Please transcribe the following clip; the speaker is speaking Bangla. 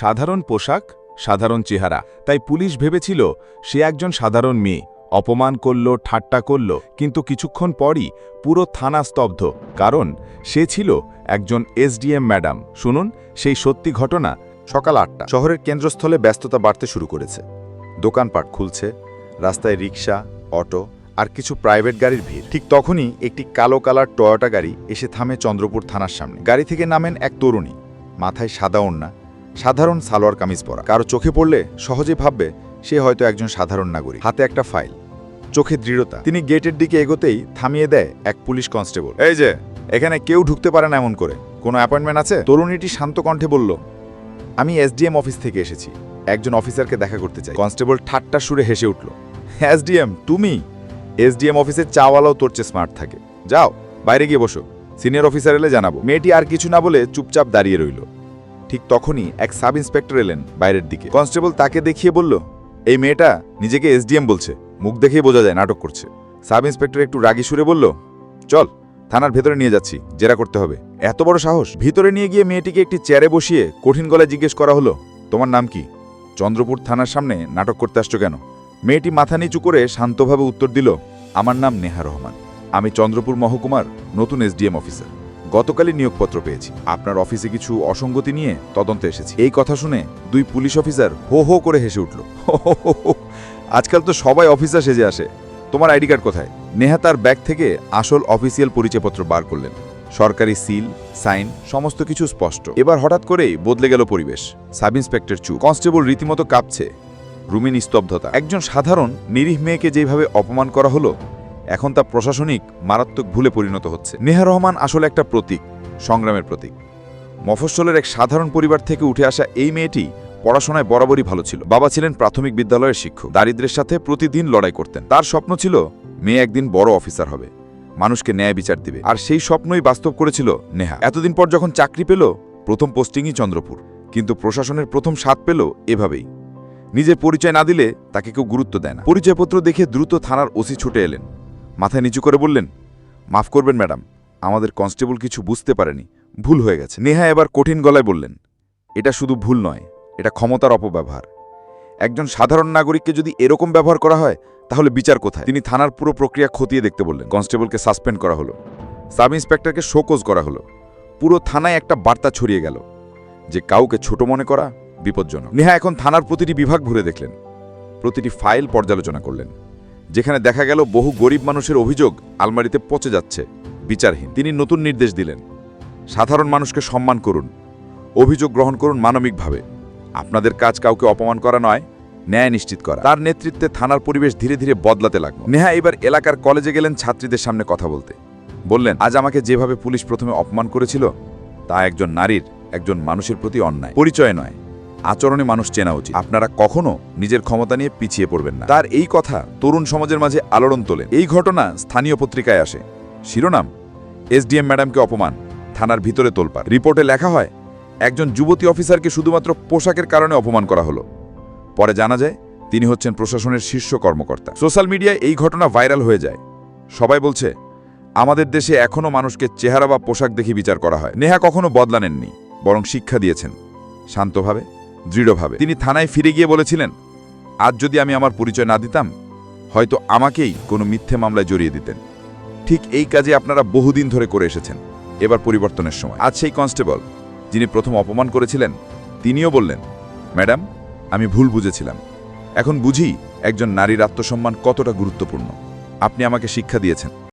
সাধারণ পোশাক, সাধারণ চেহারা, তাই পুলিশ ভেবেছিল সে একজন সাধারণ মেয়ে। অপমান করল, ঠাট্টা করল, কিন্তু কিছুক্ষণ পরই পুরো থানা স্তব্ধ, কারণ সে ছিল একজন এসডিএম ম্যাডাম। শুনুন সেই সত্যি ঘটনা। সকাল ৮টা, শহরের কেন্দ্রস্থলে ব্যস্ততা বাড়তে শুরু করেছে। দোকানপাট খুলছে, রাস্তায় রিক্সা, অটো আর কিছু প্রাইভেট গাড়ির ভিড়। ঠিক তখনই একটি কালো কালার টয়োটা গাড়ি এসে থামে চন্দ্রপুর থানার সামনে। গাড়ি থেকে নামেন এক তরুণী, মাথায় সাদা ওড়না, সাধারণ সালোয়ার কামিজ পরা। কারো চোখে পড়লে সহজে ভাববে সে হয়তো একজন সাধারণ নাগরিক। হাতে একটা ফাইল, চোখে দৃঢ়তা। তিনি গেটের দিকে এগোতেই থামিয়ে দেয় এক পুলিশ কনস্টেবল। এই যে, এখানে কেউ ঢুকতে পারে না এমন করে, কোনো অ্যাপয়েন্টমেন্ট আছে? তরুণীটি শান্ত কণ্ঠে বলল, আমি এসডিএম অফিস থেকে এসেছি, একজন অফিসারকে দেখা করতে চাই। কনস্টেবল ঠাট্টা সুরে হেসে উঠল, এসডিএম তুমি? এসডিএম অফিসের চাওয়ালাও তোর চেয়ে স্মার্ট থাকে। যাও বাইরে গিয়ে বসো, সিনিয়র অফিসার এলে জানাবো। মেয়েটি আর কিছু না বলে চুপচাপ দাঁড়িয়ে রইল। ঠিক তখনই এক সাব ইন্সপেক্টর এলেন বাইরের দিকে। কনস্টেবল তাকে দেখিয়ে বলল, এই মেয়েটা নিজেকে এসডিএম বলছে, মুখ দেখেই বোঝা যায় নাটক করছে। সাব ইন্সপেক্টর একটু রাগী সুরে বলল, চল থানার ভেতরে নিয়ে যাচ্ছি, জেরা করতে হবে। এত বড় সাহস! ভিতরে নিয়ে গিয়ে মেয়েটিকে একটি চেয়ারে বসিয়ে কঠিন গলায় জিজ্ঞেস করা হলো, তোমার নাম কি? চন্দ্রপুর থানার সামনে নাটক করতে আসছো কেন? মেয়েটি মাথা নিচু করে শান্তভাবে উত্তর দিল, আমার নাম নেহা রহমান, আমি চন্দ্রপুর মহকুমার নতুন এসডিএম অফিসার। গতকালই নিয়োগপত্র পেয়েছি, আপনার অফিসে কিছু অসঙ্গতি নিয়ে তদন্তে এসেছি। এই কথা শুনে দুই পুলিশ অফিসার হো হো করে হেসে উঠল। আজকাল তো সবাই অফিসার সেজে আসে, তোমার আইডি কার্ড কোথায়? নেহা তার ব্যাগ থেকে আসল অফিসিয়াল পরিচয়পত্র বার করলেন। সরকারি সিল, সাইন, সমস্ত কিছু স্পষ্ট। এবার হঠাৎ করেই বদলে গেল পরিবেশ। সাব ইন্সপেক্টর চুপ, কনস্টেবল রীতিমতো কাঁপছে, রুমে নিস্তব্ধতা। একজন সাধারণ নিরীহ মেয়েকে যেভাবে অপমান করা হলো, এখন তা প্রশাসনিক মারাত্মক ভুলে পরিণত হচ্ছে। নেহা রহমান আসলে একটা প্রতীক, সংগ্রামের প্রতীক। মফস্বলের এক সাধারণ পরিবার থেকে উঠে আসা এই মেয়েটি পড়াশোনায় বরাবরই ভালো ছিল। বাবা ছিলেন প্রাথমিক বিদ্যালয়ের শিক্ষক, দারিদ্র্যের সাথে প্রতিদিন লড়াই করতেন। তার স্বপ্ন ছিল মেয়ে একদিন বড় অফিসার হবে, মানুষকে ন্যায় বিচার দিবে। আর সেই স্বপ্নই বাস্তব করেছিল নেহা। এতদিন পর যখন চাকরি পেল, প্রথম পোস্টিংই চন্দ্রপুর, কিন্তু প্রশাসনের প্রথম স্বাদ পেল এভাবেই। নিজের পরিচয় না দিলে তাকে কেউ গুরুত্ব দেয় না। পরিচয়পত্র দেখে দ্রুত থানার ওসি ছুটে এলেন, মাথায় নিচু করে বললেন, মাফ করবেন ম্যাডাম, আমাদের কনস্টেবল কিছু বুঝতে পারেনি, ভুল হয়ে গেছে। নেহা এবার কঠিন গলায় বললেন, এটা শুধু ভুল নয়, এটা ক্ষমতার অপব্যবহার। একজন সাধারণ নাগরিককে যদি এরকম ব্যবহার করা হয়, তাহলে বিচার কোথায়? তিনি থানার পুরো প্রক্রিয়া খতিয়ে দেখতে বললেন। কনস্টেবলকে সাসপেন্ড করা হলো, সাব ইন্সপেক্টরকে শোকজ করা হলো। পুরো থানায় একটা বার্তা ছড়িয়ে গেল যে কাউকে ছোট মনে করা বিপজ্জনক। নেহা এখন থানার প্রতিটি বিভাগ ঘুরে দেখলেন, প্রতিটি ফাইল পর্যালোচনা করলেন। যেখানে দেখা গেল বহু গরিব মানুষের অভিযোগ আলমারিতে পচে যাচ্ছে, বিচারহীন। তিনি নতুন নির্দেশ দিলেন, সাধারণ মানুষকে সম্মান করুন, অভিযোগ গ্রহণ করুন মানবিকভাবে। আপনাদের কাজ কাউকে অপমান করা নয়, ন্যায় নিশ্চিত করা। তার নেতৃত্বে থানার পরিবেশ ধীরে ধীরে বদলাতে লাগলো। নেহা এবার এলাকার কলেজে গেলেন ছাত্রীদের সামনে কথা বলতে। বললেন, আজ আমাকে যেভাবে পুলিশ প্রথমে অপমান করেছিল, তা একজন নারীর, একজন মানুষের প্রতি অন্যায়। পরিচয় নয়, আচরণে মানুষ চেনা উচিত। আপনারা কখনো নিজের ক্ষমতা নিয়ে পিছিয়ে পড়বেন না। তার এই কথা তরুণ সমাজের মাঝে আলোড়ন তোলে। এই ঘটনা স্থানীয় পত্রিকায় আসে, শিরোনাম, এসডিএম ম্যাডামকে অপমান, থানার ভিতরে তোলপাড়। রিপোর্টে লেখা হয়, একজন যুবতী অফিসারকে শুধুমাত্র পোশাকের কারণে অপমান করা হলো। পরে জানা যায় তিনি হচ্ছেন প্রশাসনের শীর্ষ কর্মকর্তা। সোশ্যাল মিডিয়ায় এই ঘটনা ভাইরাল হয়ে যায়। সবাই বলছে, আমাদের দেশে এখনো মানুষকে চেহারা বা পোশাক দেখে বিচার করা হয়। নেহা কখনো বদলা নেননি, বরং শিক্ষা দিয়েছেন, শান্তভাবে, দৃঢ়ভাবে। তিনি থানায় ফিরে গিয়ে বলেছিলেন, আজ যদি আমি আমার পরিচয় না দিতাম, হয়তো আমাকেই কোনো মিথ্যে মামলায় জড়িয়ে দিতেন। ঠিক এই কাজে আপনারা বহুদিন ধরে করে এসেছেন, এবার পরিবর্তনের সময়। আজ সেই কনস্টেবল যিনি প্রথম অপমান করেছিলেন, তিনিও বললেন, ম্যাডাম, আমি ভুল বুঝেছিলাম, এখন বুঝি একজন নারীর আত্মসম্মান কতটা গুরুত্বপূর্ণ। আপনি আমাকে শিক্ষা দিয়েছেন।